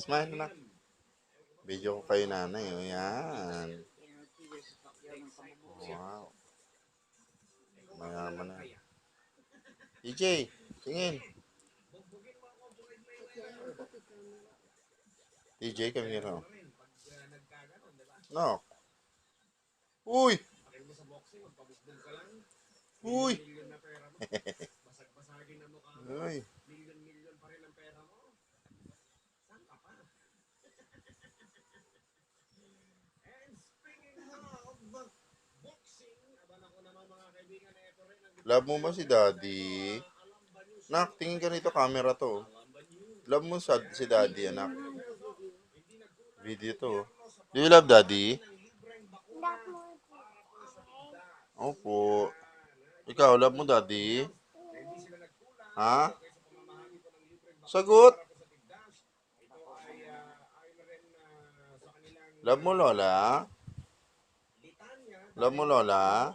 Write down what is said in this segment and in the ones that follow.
Smile na. Video ko kayo nanay. O yan. Wow. Mayaman na. DJ, tingin. DJ, come here. No. Uy! Uy! Uy! Love mo ba si Daddy? Nak, tingin ka nito, camera to. Love mo si Daddy, anak. Video to. Do you love Daddy? Opo. Ikaw, love mo Daddy? Ha? Sagot? Love mo Lola? Love mo Lola?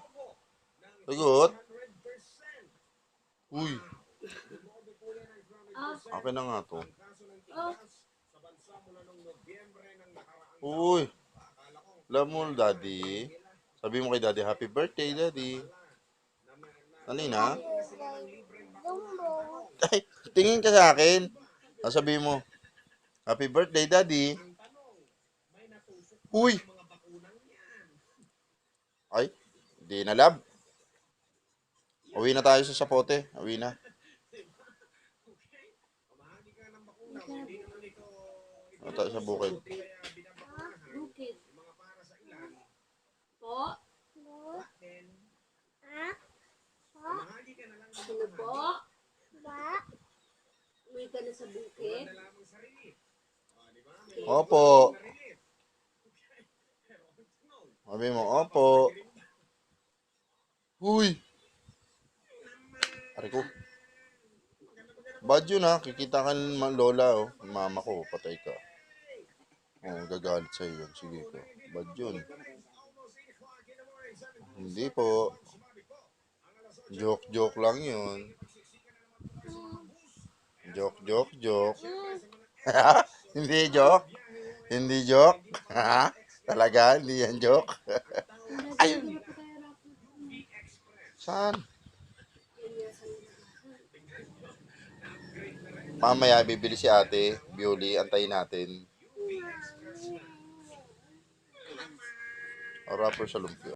Sagot? Uy. Akin na nga to. Uy. Love mo Daddy? Sabi mo kay Daddy, happy birthday Daddy. Ano yun ha? Ay, tingin ka sa akin. Sabi mo, happy birthday Daddy. Uy. Ay, di na love. Uwi na tayo sa sapote. Uwi na. Uwi tayo sa bukid. Bukid. Po? Ano po? Uwi ka na sa bukid? Opo. Sabi mo, opo. Uy. Ari ko. Bad yun ha. Kikita ka ng lola oh. Mama ko, patay ka. Oh, gagalit sa'yo yun. Sige ko. Bad yun. Hindi po. Joke lang yun. Joke. Hindi joke? Hindi joke? Ha? Talaga? Hindi yan joke? Ayun! Saan? Mamaya bibili si ate, Bioli, antayin natin. Rapper sa lumpia.